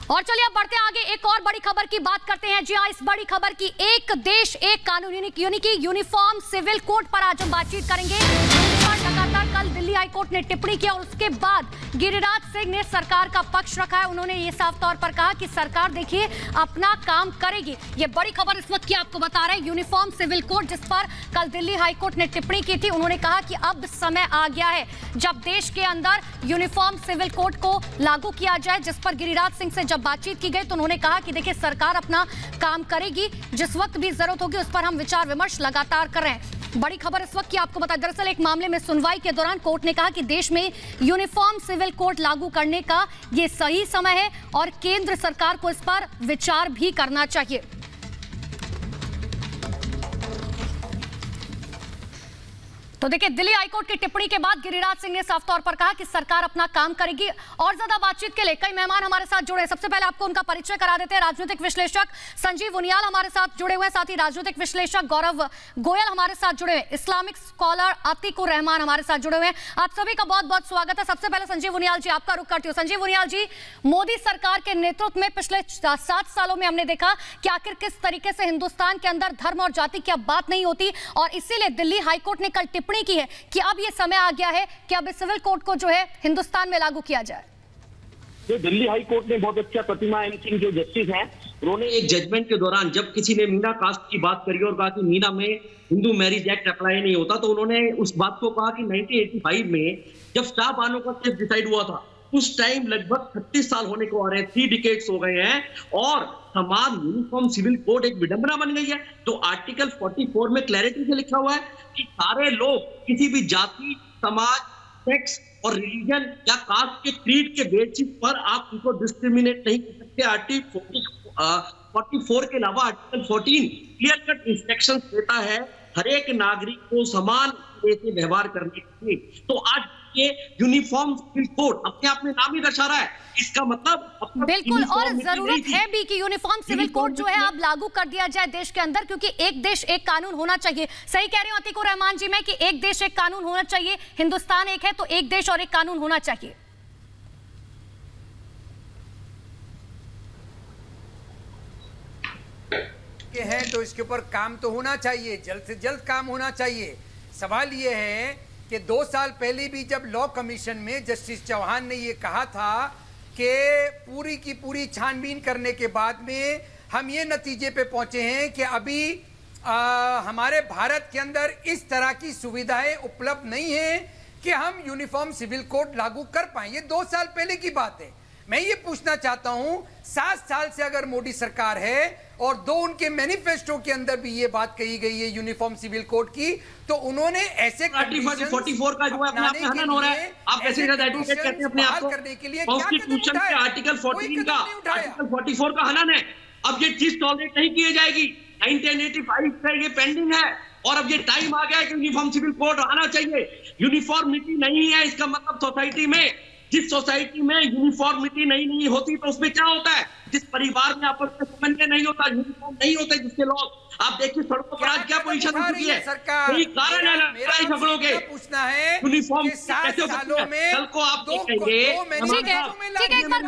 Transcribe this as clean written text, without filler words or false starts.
और चलिए अब बढ़ते हैं आगे, एक और बड़ी खबर की बात करते हैं। जी हाँ, इस बड़ी खबर की एक देश एक कानून यानी कि यूनिफॉर्म सिविल कोड पर आज हम बातचीत करेंगे। लगातार कल दिल्ली हाईकोर्ट ने टिप्पणी की और उसके बाद गिरिराज सिंह ने सरकार का पक्ष रखा है। उन्होंने ये साफ तौर पर कहा कि सरकार देखिए अपना काम करेगी। ये बड़ी खबर इस वक्त की आपको बता रहे हैं। यूनिफॉर्म सिविल कोड जिस पर कल दिल्ली हाईकोर्ट ने टिप्पणी की थी, उन्होंने कहा कि अब समय आ गया है जब देश के अंदर यूनिफॉर्म सिविल कोड को लागू किया जाए। जिस पर गिरिराज सिंह से जब बातचीत की गई तो उन्होंने कहा कि देखिए सरकार अपना काम करेगी, जिस वक्त भी जरूरत होगी उस पर हम विचार विमर्श लगातार कर रहे हैं। बड़ी खबर इस वक्त की आपको बता, दरअसल एक मामले में सुनवाई के दौरान कोर्ट ने कहा कि देश में यूनिफॉर्म सिविल कोड लागू करने का यह सही समय है और केंद्र सरकार को इस पर विचार भी करना चाहिए। तो देखिए दिल्ली हाईकोर्ट की टिप्पणी के बाद गिरिराज सिंह ने साफ तौर पर कहा कि सरकार अपना काम करेगी। और ज्यादा बातचीत के लिए कई मेहमान हमारे साथ जुड़े हैं। सबसे पहले आपको उनका परिचय करा देते हैं। राजनीतिक विश्लेषक संजीव उनियाल हमारे साथ जुड़े हुए हैं, साथ ही राजनीतिक विश्लेषक गौरव गोयल हमारे साथ जुड़े हुए, इस्लामिक स्कॉलर अतीकुर रहमान हमारे साथ जुड़े हुए हैं। आप सभी का बहुत बहुत स्वागत है। सबसे पहले संजीव उनियाल जी आपका रुख करती हूँ। संजीव उनियाल जी, मोदी सरकार के नेतृत्व में पिछले 7 सालों में हमने देखा कि आखिर किस तरीके से हिंदुस्तान के अंदर धर्म और जाति की अब बात नहीं होती, और इसीलिए दिल्ली हाईकोर्ट ने कल टिप्पणी की है कि अब यह समय आ गया है कि अब इस सिविल कोड को जो है हिंदुस्तान में लागू किया जाए। तो दिल्ली हाई कोर्ट ने बहुत अच्छा, प्रतिमा एम सिंह जो जस्टिस हैं, उन्होंने एक जजमेंट के दौरान जब किसी ने मीना कास्ट की बात करी और कहा कि मीना में हिंदू मैरिज एक्ट अप्लाई नहीं होता, तो उन्होंने उस बात को कहा कि 1985 में जब शाह बानो का केस डिसाइड हुआ था उस टाइम लगभग 36 साल होने को आ रहे हैं, 3 डिकेड्स हो गए हैं, और समान यूनिफॉर्म सिविल कोड एक विडंबना बन गई है। तो आर्टिकल 44 में क्लैरिटी से लिखा हुआ है कि सारे लोग किसी भी जाति, समाज, सेक्स और रिलीजन या कास्ट के क्रीड के बेसिस पर आप उनको डिस्क्रिमिनेट नहीं कर सकते। आर्टिकल 44 के अलावा आर्टिकल 14 क्लियर कट इंस्ट्रक्शन देता है हर एक नागरिक को समान से व्यवहार करने के लिए। तो आज ये यूनिफॉर्म सिविल कोड अपने आप में नाम ही दर्शा रहा है, इसका मतलब बिल्कुल, और जरूरत है भी कि यूनिफॉर्म सिविल कोड जो है अब लागू कर दिया जाए देश के अंदर, क्योंकि एक देश एक कानून होना चाहिए। सही कह रही हूं अतीकुर रहमान जी मैं कि एक देश एक कानून होना चाहिए। हिंदुस्तान एक है तो एक देश और एक कानून होना चाहिए। हैं तो इसके ऊपर काम तो होना चाहिए, जल्द से जल्द काम होना चाहिए। सवाल ये है कि 2 साल पहले भी जब लॉ कमीशन में जस्टिस चौहान ने ये कहा था कि पूरी की पूरी छानबीन करने के बाद में हम ये नतीजे पे पहुंचे हैं कि अभी हमारे भारत के अंदर इस तरह की सुविधाएं उपलब्ध नहीं है कि हम यूनिफॉर्म सिविल कोड लागू कर पाएं। ये 2 साल पहले की बात है। मैं ये पूछना चाहता हूं, 7 साल से अगर मोदी सरकार है और 2 उनके मैनिफेस्टो के अंदर भी ये बात कही गई है यूनिफॉर्म सिविल कोड की, तो उन्होंने ऐसे 44 का जो है अपने आप में हनन हो रहा है। आप कैसे एडवोकेट कहते हैं अपने आप को? करने के लिए कॉन्स्टिट्यूशन के आर्टिकल 14 का, आर्टिकल 44 का हनन है। अब ये चीज टॉलरेट नहीं की जाएगी। 1985 से ये पेंडिंग है और अब ये टाइम आ गया है कि यूनिफॉर्म सिविल कोड आना चाहिए। यूनिफॉर्मिटी नहीं है, इसका मतलब सोसाइटी में, जिस सोसाइटी में यूनिफॉर्मिटी नहीं होती तो उसमें क्या होता है? जिस परिवार में आपस में समन्वय नहीं होता, यूनिफॉर्म नहीं होते, जिसके लोग आप देखिए सड़कों पर आज क्या पोजीशन हो चुकी है। यही कारण है लड़ाई झगड़ों के। पूछना है यूनिफॉर्म कैसे सालों में कल को आप देखेंगे। ठीक है, एक बार